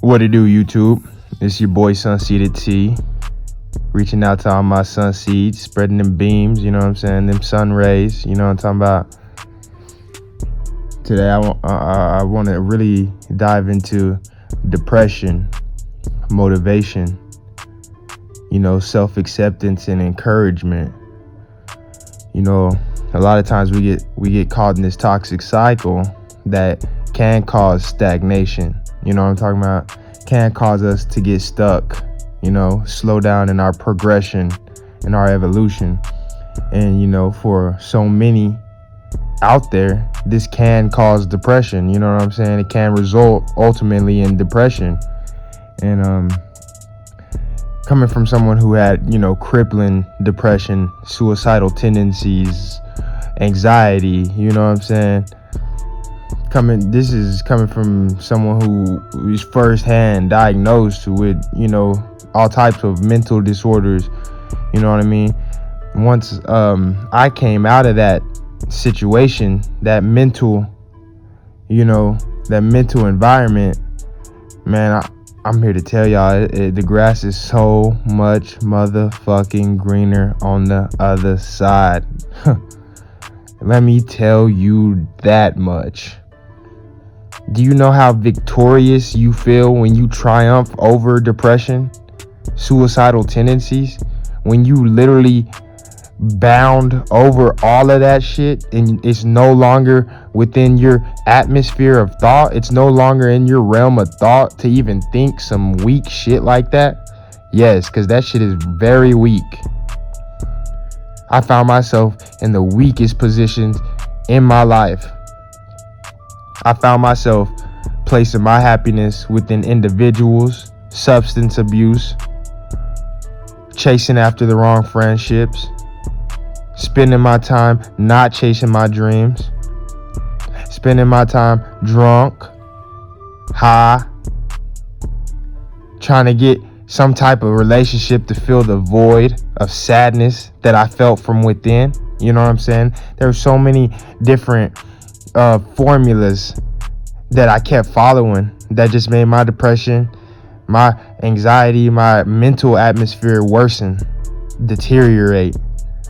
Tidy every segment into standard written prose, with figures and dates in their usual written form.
What it do, YouTube? It's your boy Sunseeded T, reaching out to all my sun seeds, spreading them beams, you know what I'm saying, them sun rays, you know what I'm talking about. Today I want to really dive into depression, motivation, self-acceptance and encouragement. A lot of times we get caught in this toxic cycle that can cause stagnation. You know what I'm talking about? Can cause us to get stuck, slow down in our progression, in our evolution. And, for so many out there, this can cause depression. You know what I'm saying? It can result ultimately in depression. And coming from someone who had, crippling depression, suicidal tendencies, anxiety, you know what I'm saying? This is coming from someone who is firsthand diagnosed with, all types of mental disorders. You know what I mean? Once I came out of that situation, that mental environment, man, I'm here to tell y'all, the grass is so much motherfucking greener on the other side. Let me tell you that much. Do you know how victorious you feel when you triumph over depression, suicidal tendencies, when you literally bound over all of that shit and it's no longer within your atmosphere of thought? It's no longer in your realm of thought to even think some weak shit like that? Yes, because that shit is very weak. I found myself in the weakest positions in my life. I found myself placing my happiness within individuals, substance abuse, chasing after the wrong friendships, spending my time not chasing my dreams, spending my time drunk, high, trying to get some type of relationship to fill the void of sadness that I felt from within. You know what I'm saying? There were so many different formulas that I kept following that just made my depression, my anxiety, my mental atmosphere worsen, deteriorate.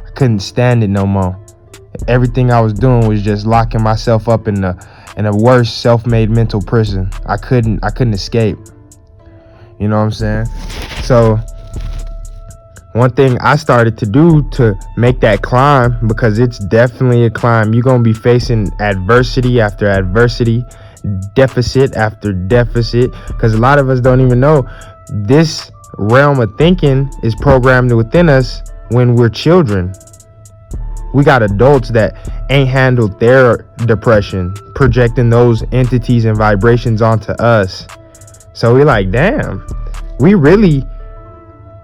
I couldn't stand it no more. Everything I was doing was just locking myself up in a worse self-made mental prison. I couldn't escape. You know what I'm saying? So one thing I started to do to make that climb, because it's definitely a climb, you're going to be facing adversity after adversity, deficit after deficit, because a lot of us don't even know this realm of thinking is programmed within us when we're children. We got adults that ain't handled their depression, projecting those entities and vibrations onto us. So we're like, damn, we really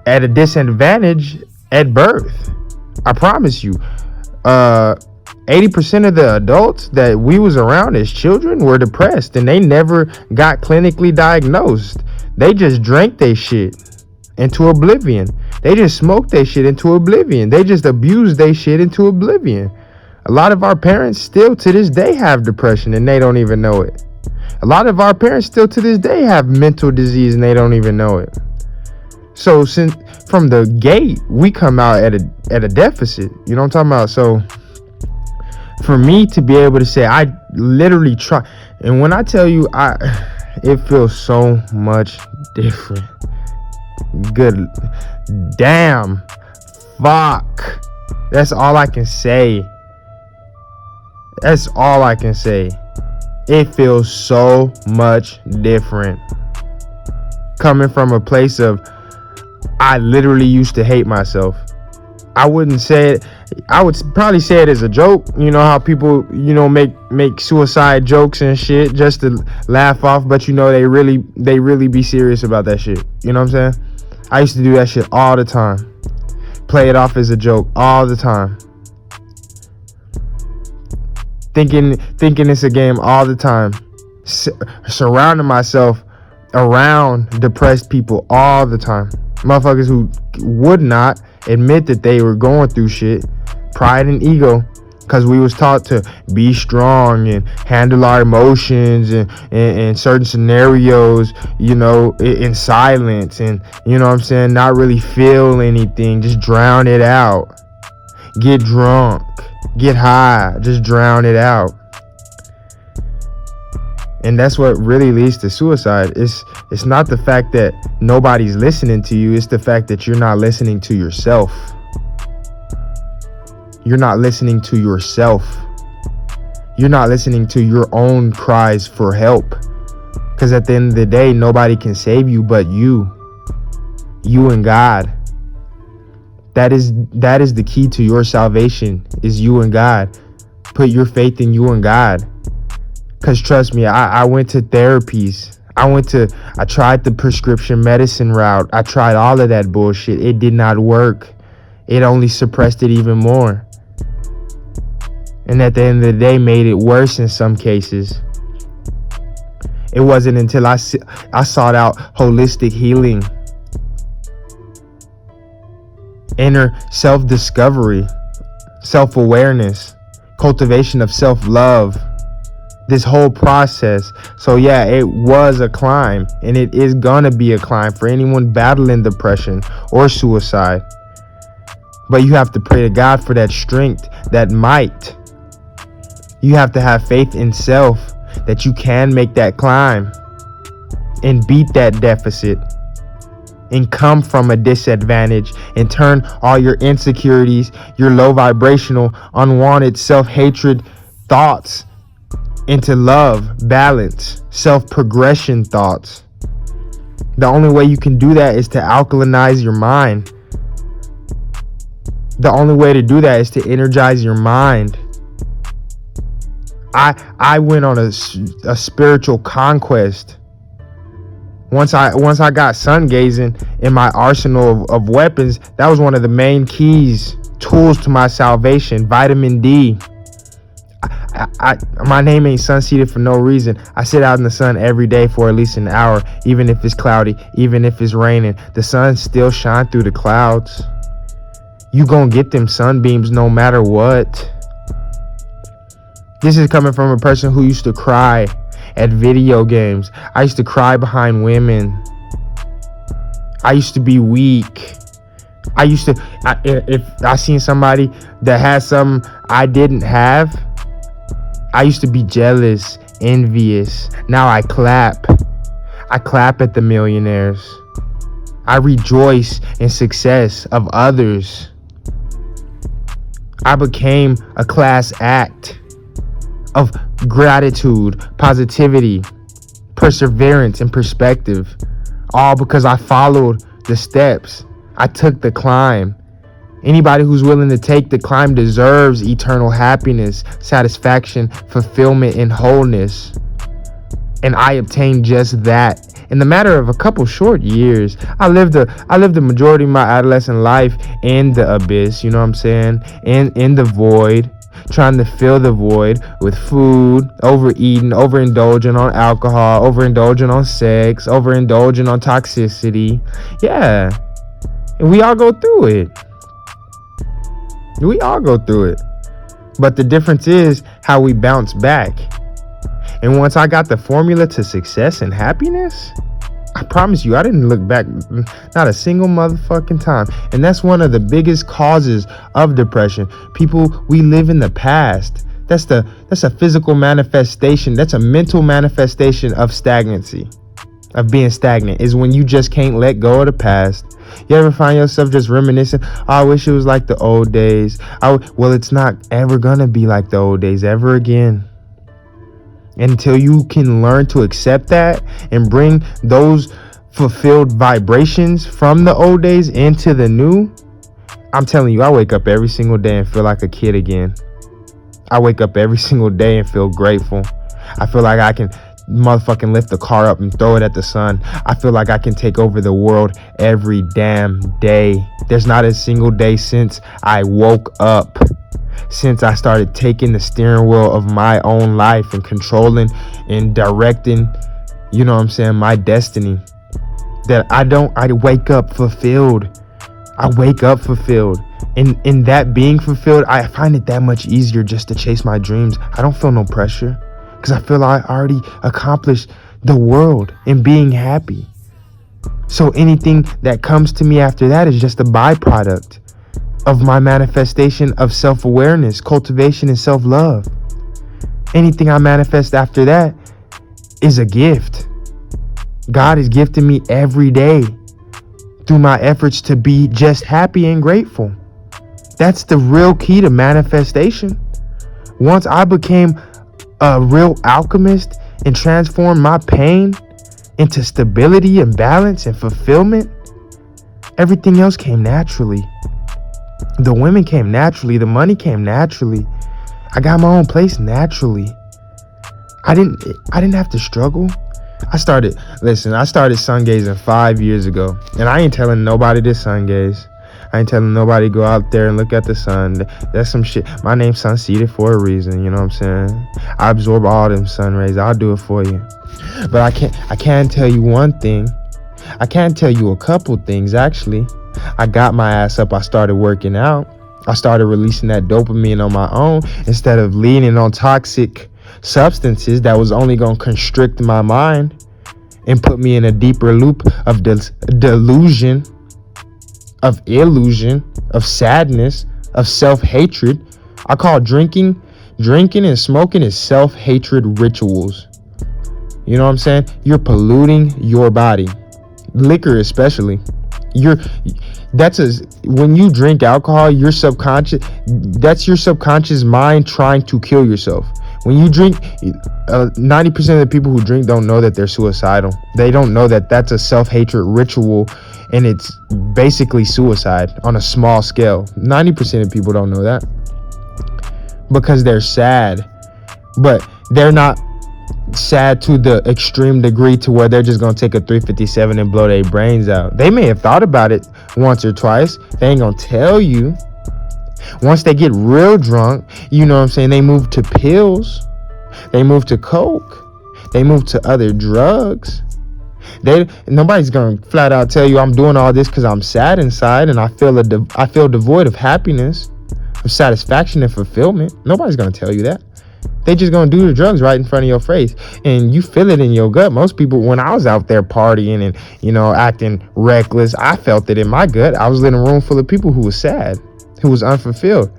at a disadvantage at birth. I promise you, 80% of the adults that we was around as children were depressed, and they never got clinically diagnosed. They just drank their shit into oblivion. They just smoked their shit into oblivion. They just abused their shit into oblivion. A lot of our parents still to this day have depression and they don't even know it. A lot of our parents still to this day have mental disease and they don't even know it. So since from the gate, we come out at a deficit. You know what I'm talking about? So for me to be able to say I literally try, and when I tell you it feels so much different. Good damn, fuck. That's all I can say. That's all I can say. It feels so much different. Coming from a place of, I literally used to hate myself. I wouldn't say it. I would probably say it as a joke. You know how people, make suicide jokes and shit just to laugh off, but they really be serious about that shit. You know what I'm saying? I used to do that shit all the time. Play it off as a joke all the time. Thinking it's a game all the time. Surrounding myself around depressed people all the time. Motherfuckers who would not admit that they were going through shit. Pride and ego because we was taught to be strong and handle our emotions and in certain scenarios, in silence, and not really feel anything, just drown it out. Get drunk, get high, just drown it out. And that's what really leads to suicide. It's not the fact that nobody's listening to you, it's the fact that you're not listening to yourself. You're not listening to yourself. You're not listening to your own cries for help. Because at the end of the day, nobody can save you but you. You and God. That is the key to your salvation, is you and God. Put your faith in you and God. Because trust me, I went to therapies. I tried the prescription medicine route. I tried all of that bullshit. It did not work. It only suppressed it even more. And at the end of the day, made it worse in some cases. It wasn't until I sought out holistic healing, inner self-discovery, self-awareness, cultivation of self-love, this whole process. So yeah, it was a climb, and it is gonna be a climb for anyone battling depression or suicide. But you have to pray to God for that strength, that might. You have to have faith in self that you can make that climb and beat that deficit and come from a disadvantage and turn all your insecurities, your low vibrational, unwanted self-hatred thoughts into love, balance, self-progression thoughts. The only way you can do that is to alkalinize your mind. The only way to do that is to energize your mind. I went on a spiritual conquest. Once I got sun gazing in my arsenal of weapons, that was one of the main tools to my salvation. Vitamin D. My name ain't sun-seated for no reason. I sit out in the sun every day for at least an hour, even if it's cloudy, even if it's raining. The sun still shines through the clouds. You gonna get them sunbeams no matter what. This is coming from a person who used to cry at video games. I used to cry behind women. I used to be weak. If I seen somebody that had something I didn't have, I used to be jealous, envious. Now I clap. I clap at the millionaires. I rejoice in success of others. I became a class act of gratitude, positivity, perseverance, and perspective. All because I followed the steps. I took the climb. Anybody who's willing to take the climb deserves eternal happiness, satisfaction, fulfillment, and wholeness. And I obtained just that. In the matter of a couple short years, I lived the majority of my adolescent life in the abyss, you know what I'm saying? In the void, trying to fill the void with food, overeating, overindulging on alcohol, overindulging on sex, overindulging on toxicity. Yeah. And we all go through it. We all go through it. But the difference is how we bounce back. And once I got the formula to success and happiness, I promise you, I didn't look back not a single motherfucking time. And that's one of the biggest causes of depression. People, we live in the past. That's a physical manifestation. That's a mental manifestation of stagnancy, of being stagnant, is when you just can't let go of the past. You ever find yourself just reminiscing, oh, I wish it was like the old days. Well, it's not ever gonna be like the old days ever again. Until you can learn to accept that and bring those fulfilled vibrations from the old days into the new, I'm telling you, I wake up every single day and feel like a kid again. I wake up every single day and feel grateful. I feel like I can motherfucking lift the car up and throw it at the sun. I feel like I can take over the world every damn day. There's not a single day since I woke up, since I started taking the steering wheel of my own life and controlling and directing, you know what I'm saying, my destiny, that I wake up fulfilled. I wake up fulfilled. In that being fulfilled, I find it that much easier just to chase my dreams. I don't feel no pressure because I feel I already accomplished the world in being happy. So anything that comes to me after that is just a byproduct of my manifestation of self-awareness, cultivation, and self-love. Anything I manifest after that is a gift. God is gifting me every day through my efforts to be just happy and grateful. That's the real key to manifestation. Once I became a real alchemist and transformed my pain into stability and balance and fulfillment, everything else came naturally. The women came naturally. The money came naturally. I got my own place naturally. I didn't have to struggle. I started sun gazing 5 years ago. And I ain't telling nobody to sun gaze. I ain't telling nobody to go out there and look at the sun. That's some shit. My name's Sunseated for a reason, you know what I'm saying? I absorb all them sun rays. I'll do it for you. But I can't tell you one thing. I can't tell you a couple things, actually. I got my ass up. I started working out. I started releasing that dopamine on my own instead of leaning on toxic substances that was only going to constrict my mind and put me in a deeper loop of delusion, of illusion, of sadness, of self-hatred. I call drinking and smoking is self-hatred rituals. You know what I'm saying? You're polluting your body. Liquor especially. When you drink alcohol, your subconscious, that's your subconscious mind trying to kill yourself. When you drink, 90% of the people who drink don't know that they're suicidal. They don't know that that's a self-hatred ritual, and it's basically suicide on a small scale. 90% of people don't know that because they're sad, but they're not sad to the extreme degree to where they're just gonna take a 357 and blow their brains out. They may have thought about it once or twice. They ain't gonna tell you. Once they get real drunk, you know what I'm saying, they move to pills, they move to coke, they move to other drugs. Nobody's gonna flat out tell you I'm doing all this because I'm sad inside and I feel devoid of happiness, of satisfaction and fulfillment. Nobody's gonna tell you that. They just gonna do the drugs right in front of your face, and you feel it in your gut. Most people, when I was out there partying and, you know, acting reckless, I felt it in my gut. I was in a room full of people who was sad, who was unfulfilled.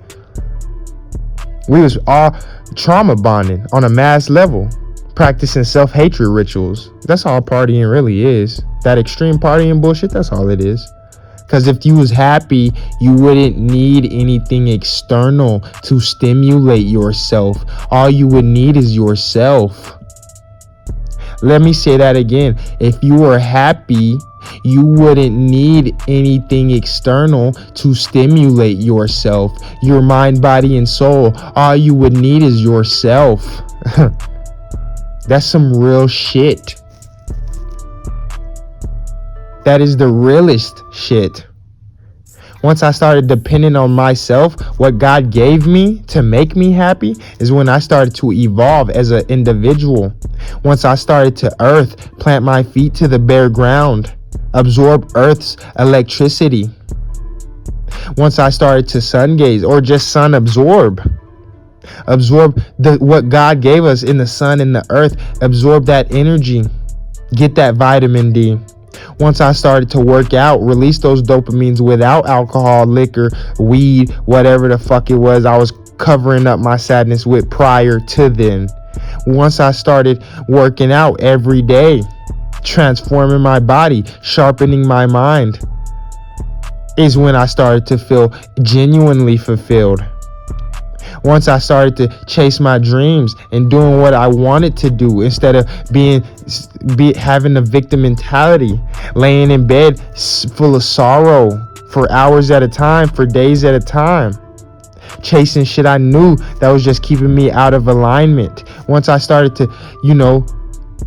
We was all trauma bonding on a mass level, practicing self-hatred rituals. That's all partying really is. That extreme partying bullshit, that's all it is. Because if you was happy, you wouldn't need anything external to stimulate yourself. All you would need is yourself. Let me say that again. If you were happy, you wouldn't need anything external to stimulate yourself. Your mind, body, and soul. All you would need is yourself. That's some real shit. That is the realest shit. Once I started depending on myself, what God gave me to make me happy is when I started to evolve as an individual. Once I started to plant my feet to the bare ground, absorb Earth's electricity. Once I started to sun gaze or just sun absorb what God gave us in the sun and the earth, absorb that energy, get that vitamin D. Once I started to work out, release those dopamines without alcohol, liquor, weed, whatever the fuck it was I was covering up my sadness with prior to then. Once I started working out every day, transforming my body, sharpening my mind, is when I started to feel genuinely fulfilled. Once I started to chase my dreams and doing what I wanted to do instead of having a victim mentality, laying in bed full of sorrow for hours at a time, for days at a time, chasing shit I knew that was just keeping me out of alignment. Once I started to,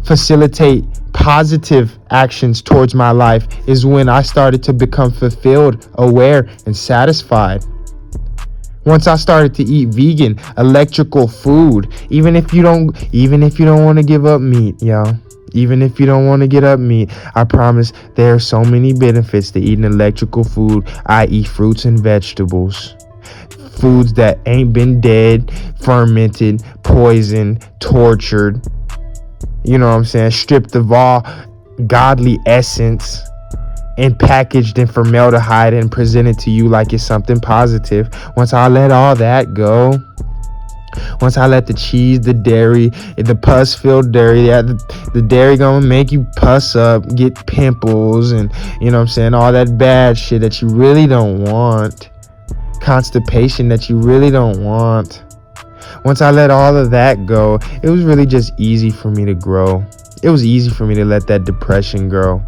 facilitate positive actions towards my life is when I started to become fulfilled, aware, and satisfied. Once I started to eat vegan, electrical food, even if you don't want to give up meat, Even if you don't want to get up meat, I promise there are so many benefits to eating electrical food, i.e. fruits and vegetables. Foods that ain't been dead, fermented, poisoned, tortured, you know what I'm saying, stripped of all godly essence and packaged in formaldehyde and presented to you like it's something positive. Once I let all that go, once I let the cheese, the dairy, the pus-filled dairy, the dairy gonna make you pus up, get pimples, and you know what I'm saying, all that bad shit that you really don't want, constipation that you really don't want. Once I let all of that go, it was really just easy for me to grow. It was easy for me to let that depression grow,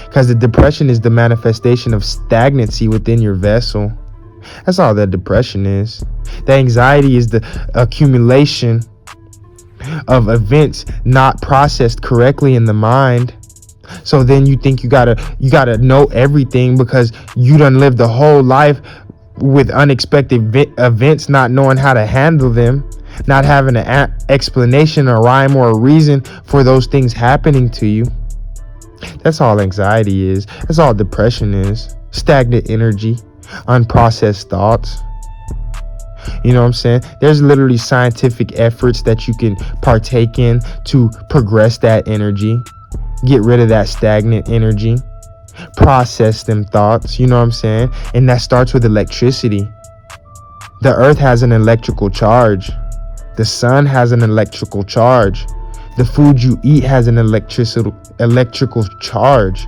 because the depression is the manifestation of stagnancy within your vessel. That's all that depression is. The anxiety is the accumulation of events not processed correctly in the mind. So then you think you gotta know everything because you done lived the whole life with unexpected events, not knowing how to handle them, not having an explanation, a rhyme, or a reason for those things happening to you. That's all anxiety is. That's all depression is. Stagnant energy, unprocessed thoughts. You know what I'm saying? There's literally scientific efforts that you can partake in to progress that energy, get rid of that stagnant energy, process them thoughts, you know what I'm saying? And that starts with electricity. The earth has an electrical charge. The sun has an electrical charge. The food you eat has an electrical charge.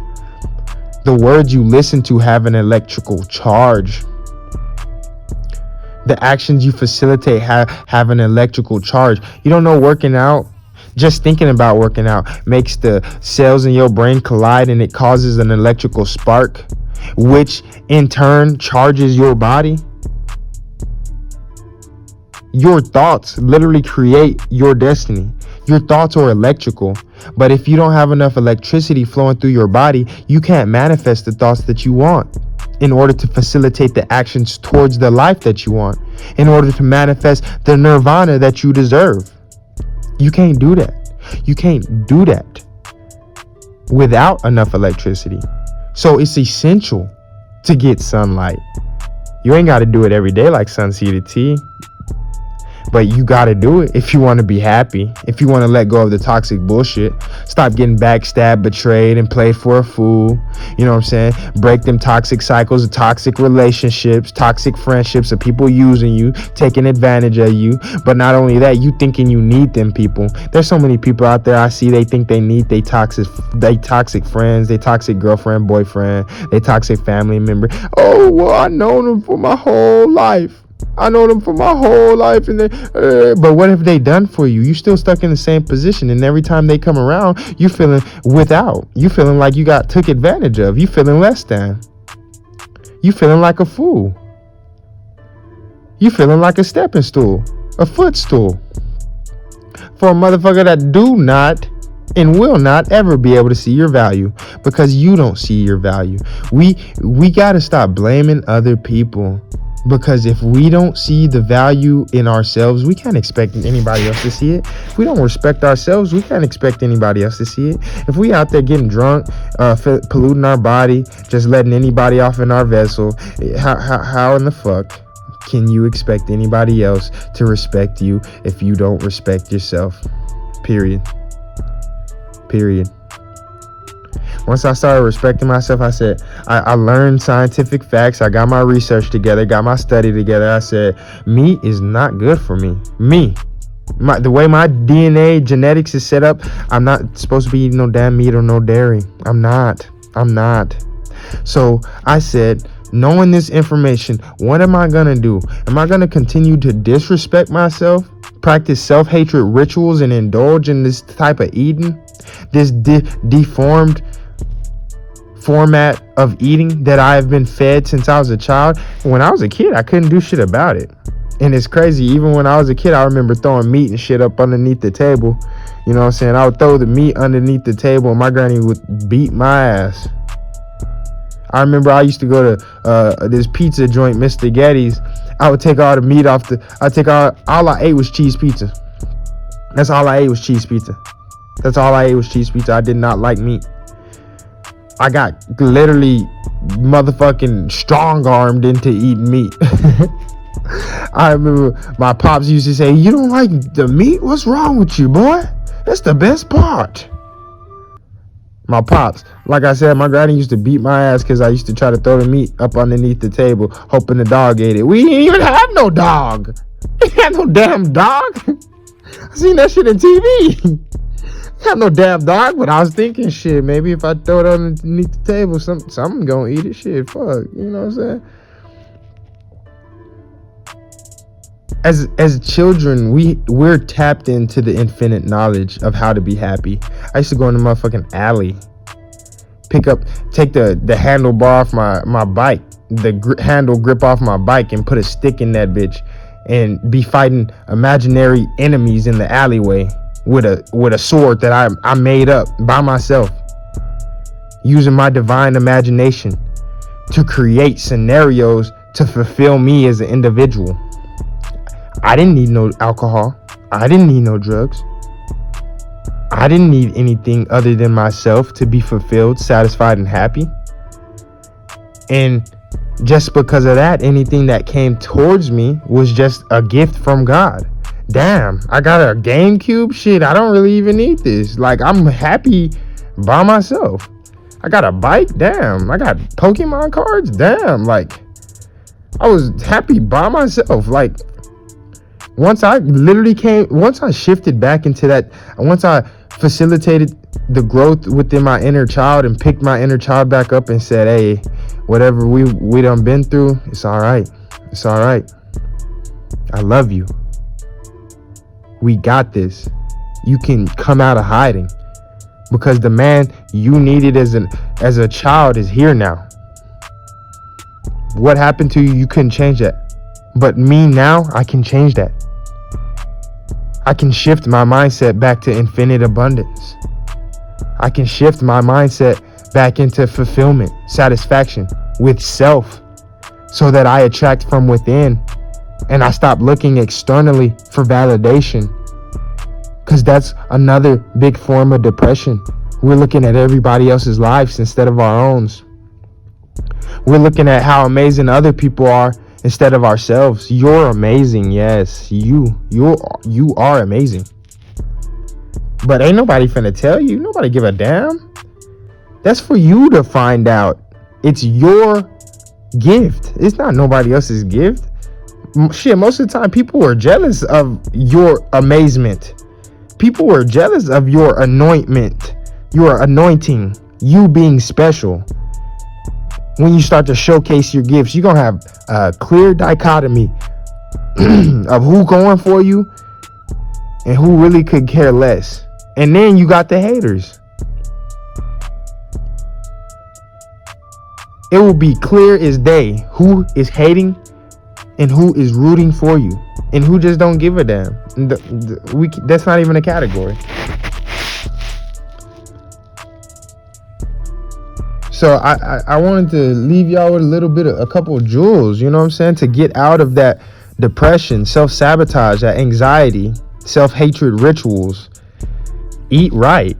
The words you listen to have an electrical charge. The actions you facilitate have an electrical charge. You don't know working out? Just thinking about working out makes the cells in your brain collide, and it causes an electrical spark, which in turn charges your body. Your thoughts literally create your destiny. Your thoughts are electrical, but if you don't have enough electricity flowing through your body, you can't manifest the thoughts that you want in order to facilitate the actions towards the life that you want, in order to manifest the nirvana that you deserve. You can't do that. You can't do that without enough electricity. So it's essential to get sunlight. You ain't got to do it every day like sun-seeded tea, but you got to do it if you want to be happy, if you want to let go of the toxic bullshit. Stop getting backstabbed, betrayed, and played for a fool. You know what I'm saying? Break them toxic cycles of toxic relationships, toxic friendships of people using you, taking advantage of you. But not only that, you thinking you need them people. There's so many people out there I see, they think they need they toxic friends, they toxic girlfriend, boyfriend, they toxic family member. Oh, well, I know them for my whole life. I know them for my whole life, and but what have they done for you? You still stuck in the same position, and every time they come around, you feeling without. You feeling like you got took advantage of. You feeling less than. You feeling like a fool. You feeling like a stepping stool, a footstool for a motherfucker that do not and will not ever be able to see your value, because you don't see your value. We gotta stop blaming other people. Because if we don't see the value in ourselves, we can't expect anybody else to see it. If we don't respect ourselves, we can't expect anybody else to see it. If we out there getting drunk, polluting our body, just letting anybody off in our vessel, how in the fuck can you expect anybody else to respect you if you don't respect yourself? Period. Once I started respecting myself, I said, I learned scientific facts. I got my research together, got my study together. I said, meat is not good for me. The way my DNA genetics is set up, I'm not supposed to be eating no damn meat or no dairy. I'm not. So I said, knowing this information, what am I going to do? Am I going to continue to disrespect myself, practice self-hatred rituals, and indulge in this type of eating? This deformed format of eating that I have been fed since I was a child. When I was a kid, I couldn't do shit about it. And it's crazy. Even when I was a kid, I remember throwing meat and shit up underneath the table. You know what I'm saying? I would throw the meat underneath the table and my granny would beat my ass. I remember I used to go to this pizza joint, Mr. Getty's. I would take all the meat off all I ate was cheese pizza. That's all I ate was cheese pizza. That's all I ate was cheese pizza. I did not like meat. I got literally motherfucking strong-armed into eating meat. I remember my pops used to say, "You don't like the meat? What's wrong with you, boy? That's the best part." My pops, like I said, my granny used to beat my ass because I used to try to throw the meat up underneath the table, hoping the dog ate it. We didn't even have no dog. We had no damn dog. I seen that shit in TV. Had no damn dog, but I was thinking, shit, maybe if I throw it underneath the table, something gonna eat it. Shit, fuck, you know what I'm saying? As children, we're tapped into the infinite knowledge of how to be happy. I used to go in the motherfucking alley, take the handlebar off my bike, the handle grip off my bike, and put a stick in that bitch, and be fighting imaginary enemies in the alleyway with a sword that I made up by myself, using my divine imagination to create scenarios to fulfill me as an individual. I didn't need no alcohol. I didn't need no drugs. I didn't need anything other than myself to be fulfilled, satisfied, and happy. And just because of that, anything that came towards me was just a gift from God. Damn, I got a GameCube? Shit, I don't really even need this. Like, I'm happy by myself. I got a bike? Damn. I got Pokemon cards? Damn. Like, I was happy by myself. Like, once I shifted back into that, once I facilitated the growth within my inner child and picked my inner child back up and said, hey, whatever we done been through, it's all right. It's all right. I love you. We got this. You can come out of hiding, because the man you needed as a child is here now. What happened to you, you couldn't change that. But me now, I can change that. I can shift my mindset back to infinite abundance. I can shift my mindset back into fulfillment, satisfaction with self, so that I attract from within and I stop looking externally for validation, because that's another big form of depression. We're looking at everybody else's lives instead of our own. We're looking at how amazing other people are instead of ourselves. You're amazing. Yes, you are amazing. But ain't nobody finna tell you. Nobody give a damn. That's for you to find out. It's your gift. It's not nobody else's gift. Shit, most of the time people were jealous of your amazement. People were jealous of your anointment, your anointing, you being special. When you start to showcase your gifts, you're gonna have a clear dichotomy of who going for you and who really could care less. And then you got the haters. It will be clear as day who is hating and who is rooting for you and who just don't give a damn. That's not even a category. So I wanted to leave y'all with a couple of jewels, you know what I'm saying, to get out of that depression, self-sabotage, that anxiety, self-hatred rituals. Eat right.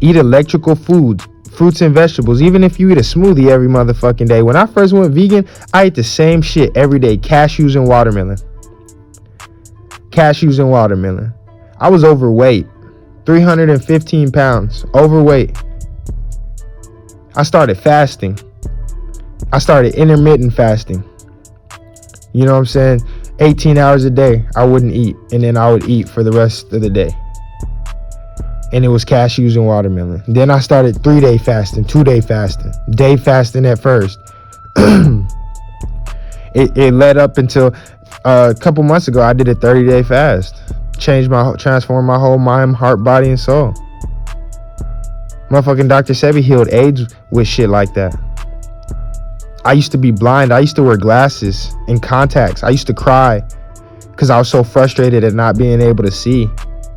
Eat electrical foods, fruits and vegetables. Even if you eat a smoothie every motherfucking day. When I first went vegan, I ate the same shit every day. Cashews and watermelon. Cashews and watermelon. I was overweight. 315 pounds. Overweight. I started fasting. I started intermittent fasting. You know what I'm saying? 18 hours a day, I wouldn't eat. And then I would eat for the rest of the day. And it was cashews and watermelon. Then I started 3-day fasting, 2-day fasting, day fasting at first. It led up until a couple months ago, I did a 30-day fast. Transformed my whole mind, heart, body, and soul. Motherfucking Dr. Sebi healed AIDS with shit like that. I used to be blind. I used to wear glasses and contacts. I used to cry because I was so frustrated at not being able to see.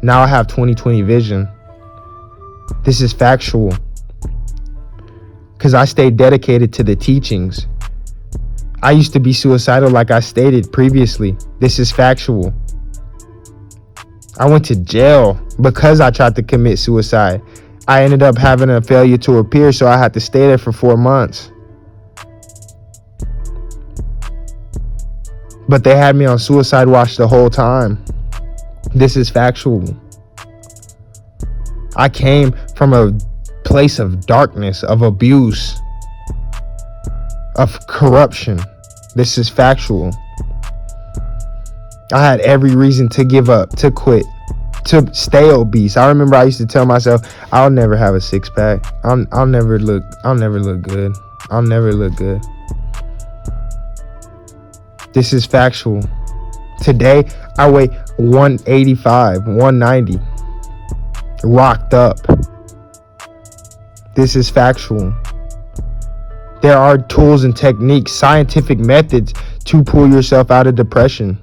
Now I have 20/20 vision. This is factual. Because I stayed dedicated to the teachings. I used to be suicidal like I stated previously. This is factual. I went to jail because I tried to commit suicide. I ended up having a failure to appear, so I had to stay there for 4 months. But they had me on suicide watch the whole time. This is factual. I came from a place of darkness, of abuse, of corruption. This is factual. I had every reason to give up, to quit, to stay obese. I remember I used to tell myself, I'll never have a six pack. I'll never look good. I'll never look good. This is factual. Today, I weigh 185, 190. Rocked up. This is factual. There are tools and techniques, scientific methods to pull yourself out of depression,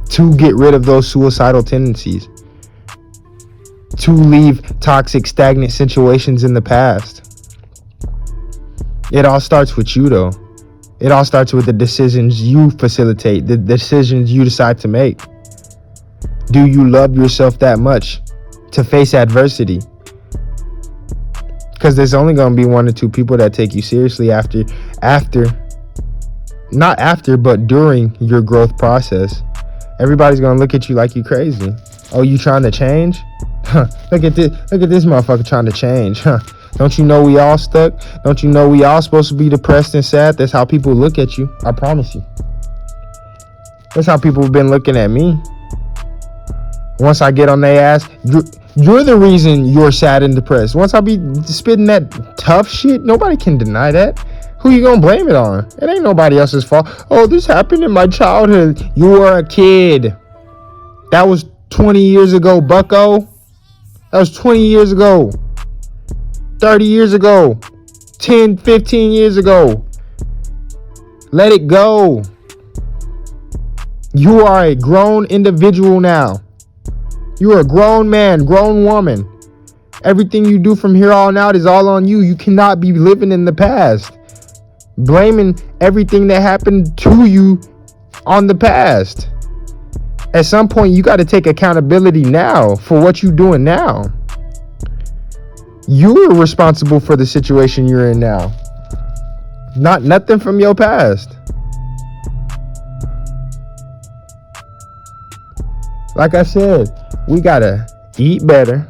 to get rid of those suicidal tendencies, to leave toxic, stagnant situations in the past. It all starts with you, though. It all starts with the decisions you facilitate, the decisions you decide to make. Do you love yourself that much to face adversity? Because there's only going to be 1 or 2 people that take you seriously but during your growth process. Everybody's going to look at you like you crazy. Oh, you trying to change? Look at this motherfucker trying to change. Don't you know we all stuck? Don't you know we all supposed to be depressed and sad? That's how people look at you. I promise you. That's how people have been looking at me. Once I get on their ass, you're the reason you're sad and depressed. Once I be spitting that tough shit, nobody can deny that. Who you gonna blame it on? It ain't nobody else's fault. Oh, this happened in my childhood. You were a kid. That was 20 years ago, bucko. That was 20 years ago. 30 years ago. 10, 15 years ago. Let it go. You are a grown individual now. You are a grown man, grown woman. Everything you do from here on out is all on you. You cannot be living in the past, blaming everything that happened to you on the past. At some point, you got to take accountability now for what you're doing now. You are responsible for the situation you're in now, not nothing from your past. Like I said, we gotta eat better,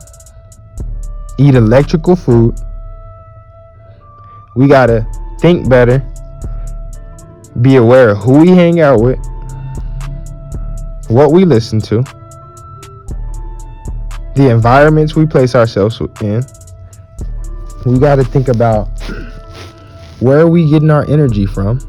eat electrical food. We gotta think better, be aware of who we hang out with, what we listen to, the environments we place ourselves in. We gotta think about, where are we getting our energy from?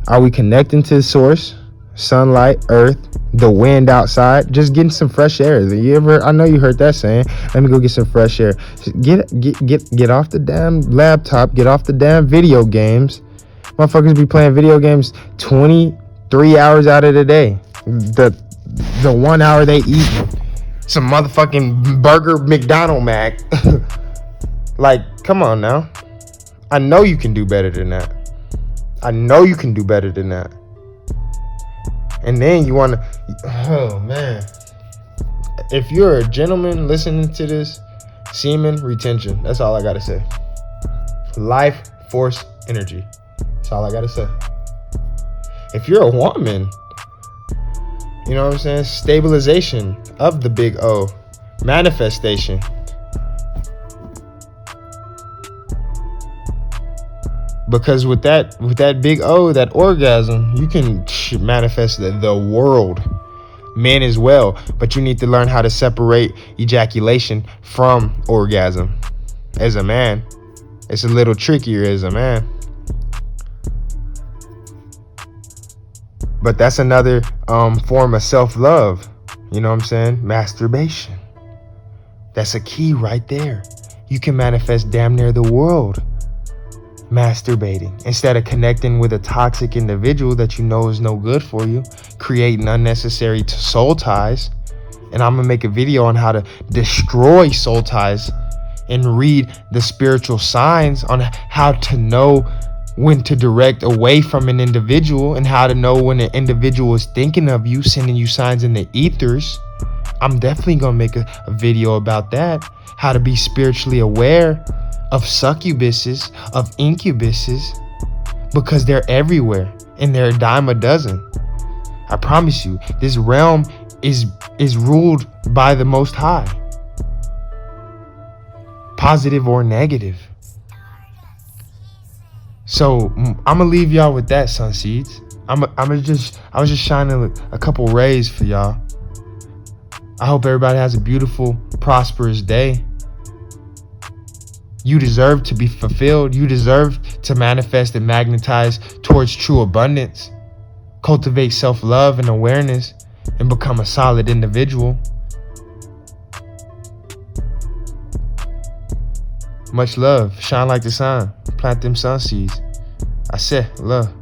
Are we connecting to the source, sunlight, earth, the wind outside, just getting some fresh air? I know you heard that saying, let me go get some fresh air. Get off the damn laptop, get off the damn video games. Motherfuckers be playing video games 23 hours out of the day. The 1 hour they eat some motherfucking burger McDonald Mac. Like, come on now. I know you can do better than that. And then you want to, oh man. If you're a gentleman listening to this, semen retention. That's all I got to say. Life force energy. That's all I got to say. If you're a woman, you know what I'm saying? Stabilization of the big O. Manifestation. Because with that big O, that orgasm, you can manifest the world. Men as well. But you need to learn how to separate ejaculation from orgasm. As a man, it's a little trickier as a man. But that's another form of self-love. You know what I'm saying? Masturbation. That's a key right there. You can manifest damn near the world masturbating instead of connecting with a toxic individual that you know is no good for you, creating unnecessary soul ties. And I'm gonna make a video on how to destroy soul ties and read the spiritual signs on how to know when to direct away from an individual and how to know when an individual is thinking of you, sending you signs in the ethers. I'm definitely gonna make a video about that. How to be spiritually aware of succubuses, of incubuses, because they're everywhere and they're a dime a dozen. I promise you, this realm is ruled by the Most High, positive or negative. So I'm gonna leave y'all with that, sun seeds. I was just shining a couple rays for y'all. I hope everybody has a beautiful, prosperous day. You deserve to be fulfilled. You deserve to manifest and magnetize towards true abundance. Cultivate self-love and awareness and become a solid individual. Much love. Shine like the sun. Plant them sun seeds. I said love.